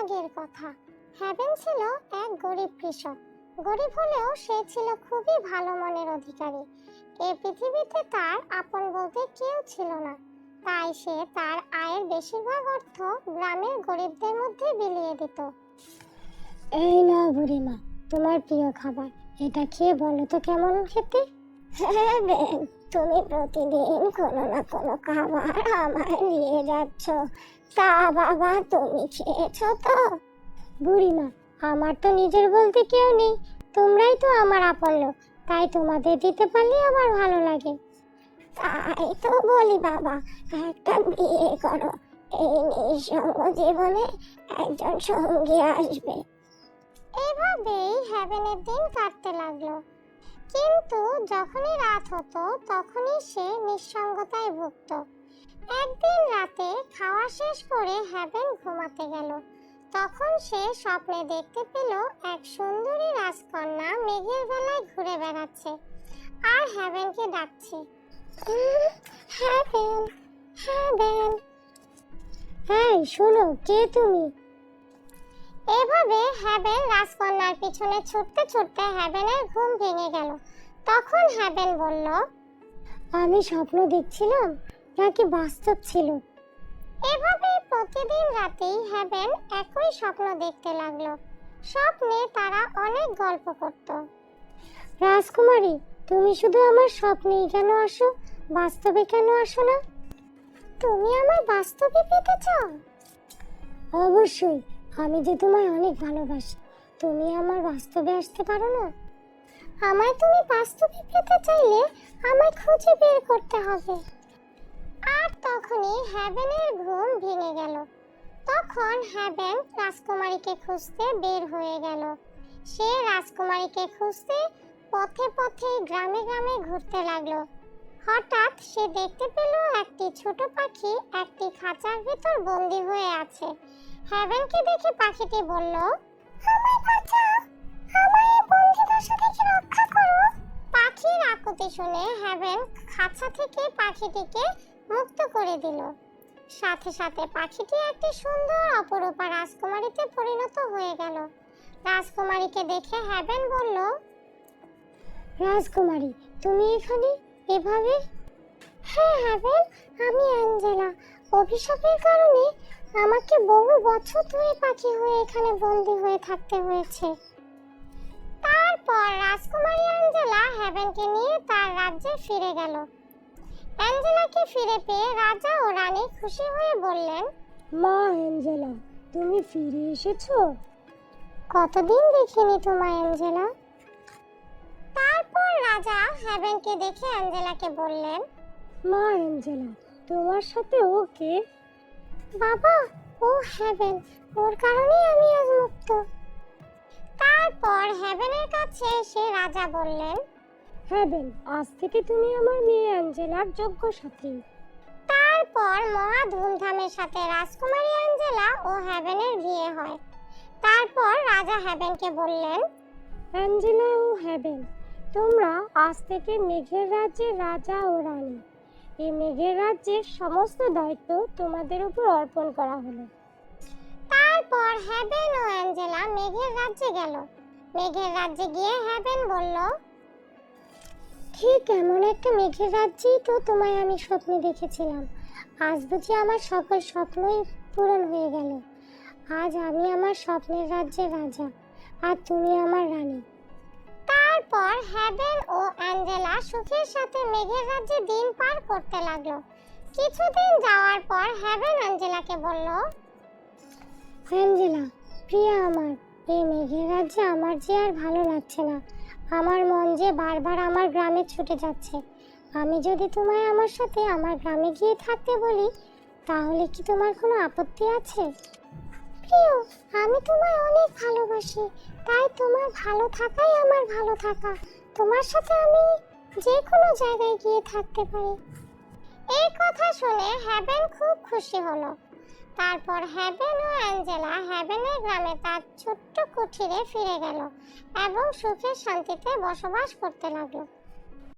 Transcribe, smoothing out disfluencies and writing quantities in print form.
আগের কথা। হ্যাভেন ছিল এক গরিব কৃষক। গরিব হলেও সে ছিল খুবই ভালো মনের অধিকারী। এই পৃথিবীতে তার আপন বলতে কেউ ছিল না, তাই সে তার আয়ের বেশিরভাগ অর্থ গ্রামের গরিবদের মধ্যে বিলিয়ে দিত। এই নাও বুড়িমা, তোমার প্রিয় খাবার। এটা খেয়ে বলো তো কেমন খেতে। হ্যাঁ বেন, তুমি প্রতিদিন কোনো না কোনো খাবার আমায় নিয়ে যাচ্ছ, তা বাবা তুমি খেয়েছো তো? বুড়িমা, আমার তো নিজের বলতে কেউ নেই, তোমরাই তো আমার আপন লোক, তাই তোমাদের দিতে পারলে আমার ভালো লাগে। তাই তো বলি বাবা, একটা বিয়ে করো, এই নিঃসঙ্গ জীবনে একজন সঙ্গী আসবে। এভাবেই হ্যাভেনের দিন কাটতে লাগলো। কিন্তু যখনই রাত হতো তখনই সে নিঃসঙ্গতায় ভুগত। একদিন রাতে খাওয়া শেষ করে হ্যাভেন ঘুমাতে গেল। তখন সে স্বপ্নে দেখতে পেল এক সুন্দরী রাজকন্যা মেঘের বেলায় ঘুরে বেড়াচ্ছে আর হ্যাভেনকে ডাকছে, হ্যাভেন, হ্যাভেন। এই শোনো, কে তুমি? এভাবে হ্যাভেন রাজকন্যার পিছনে ছুটতে ছুটতে হ্যাভেনের ঘুম ভেঙে গেল। তখন হ্যাভেন বলল, আমি স্বপ্ন দেখছিলাম নাকি বাস্তব ছিল? এভাবে প্রতিদিন রাতেই হ্যাভেন একই স্বপ্ন দেখতে লাগলো। স্বপ্নে তারা অনেক গল্প করত। রাজকুমারী, তুমি শুধু আমার স্বপ্নেই কেন আসো, বাস্তবে কেন আসো না? তুমি আমার বাস্তবে পেতে চাও? অবশ্যই, আমি যে তোমায় অনেক ভালোবাসি। তুমি আমার বাস্তবে আসতে পারো না? আমায় তুমি বাস্তবে পেতে চাইলে আমায় খুঁজে বের করতে হবে। আর তখনই হ্যাভেনের ঘুম ভেঙে গেল। তখন হ্যাভেন রাজকুমারীকে খুঁজতে বের হয়ে গেল। সে রাজকুমারীকে খুঁজতে পথে পথে গ্রামে গ্রামে ঘুরতে লাগলো। হঠাৎ সে দেখতে পেল একটি ছোট পাখি একটি খাঁচার ভিতর বন্দী হয়ে আছে। হ্যাভেনকে দেখে পাখিটি বলল, আমায় বাঁচাও, আমায় এই বন্দিদশা থেকে রক্ষা করো। পাখির আকুতি শুনে হ্যাভেন খাঁচা থেকে পাখিটিকে মুক্ত করে দিল। সাথে সাথে পাখিটি একটি সুন্দর অপরূপা রাজকুমারীতে পরিণত হয়ে গেল। রাজকুমারীকে দেখে হ্যাভেন বলল, রাজকুমারী, তুমি এখানে এভাবে? হ্যাঁ হ্যাভেন, আমি অ্যাঞ্জেলা। অভিশাপের কারণে আমাকে বহু বছর ধরে পাখি হয়ে এখানে বন্দী হয়ে থাকতে হয়েছে। তারপর রাজকুমারী অ্যাঞ্জেলা হ্যাভেনকে নিয়ে তার রাজ্যে ফিরে গেল। অ্যাঞ্জেলাকে ফিরে পেয়ে রাজা ও রানী খুশি হয়ে বললেন, মা অ্যাঞ্জেলা, তুমি ফিরে এসেছো। কতদিন দেখিনি তোমায় অ্যাঞ্জেলা। তারপর রাজা হ্যাভেনকে দেখে অ্যাঞ্জেলাকে বললেন, মা অ্যাঞ্জেলা, তোমার সাথে ওকে? বাবা, ও হ্যাভেন, ওর কারণেই আমি আজ মুক্ত। তারপর হ্যাভেনের কাছে এসে রাজা বললেন, হ্যাভেন, আজ থেকে তুমি আমার মেয়ে অ্যাঞ্জেলার যোগ্য সাথী। তারপর মহা ধুমধামের সাথে রাজকুমারী অ্যাঞ্জেলা ও হ্যাভেনের বিয়ে হয়। তারপর রাজা হ্যাভেনকে বললেন, অ্যাঞ্জেলা ও হ্যাভেন, তোমরা আজ থেকে মেঘের রাজ্যের রাজা ও রানী। এই মেঘের রাজ্যের সমস্ত দায়িত্ব তোমাদের উপর অর্পণ করা হলো। তারপর হ্যাভেন ও অ্যাঞ্জেলা মেঘের রাজ্যে গেল। মেঘের রাজ্যে গিয়ে হ্যাভেন বলল, ঠিক এমন একটা মেঘের রাজ্যেই তো তোমায় আমি স্বপ্নে দেখেছিলাম। আজ বুঝি আমার সকল স্বপ্নই পূরণ হয়ে গেল। আজ আমি আমার স্বপ্নের রাজ্যের রাজা, আর তুমি আমার রানী। তারপর হ্যাভেন ও অ্যাঞ্জেলা সুখের সাথে মেঘের রাজ্যে দিন পার করতে লাগলো। কিছুদিন যাওয়ার পর হ্যাভেন অ্যাঞ্জেলাকে বলল, অ্যাঞ্জেলা, প্রিয়া আমার, এই মেঘের রাজ্যে আমার যে আর ভালো লাগছে না। আমার মন যে বারবার আমার গ্রামে ছুটে যাচ্ছে। আমি যদি তোমায় আমার সাথে আমার গ্রামে গিয়ে থাকতে বলি, তাহলে কি তোমার কোনো আপত্তি আছে? প্রিয়, আমি তোমায় অনেক ভালোবাসি, তাই তোমার ভালো থাকাই আমার ভালো থাকা। তোমার সাথে আমি যে কোনো জায়গায় গিয়ে থাকতে পারি। এই কথা শুনে হ্যাভেন খুব খুশি হলো। তারপর হ্যাভেন ও অ্যাঞ্জেলা হ্যাভেনের গ্রামে তার ছোট্ট কুঠিরে ফিরে গেল এবং সুখে শান্তিতে বসবাস করতে লাগলো।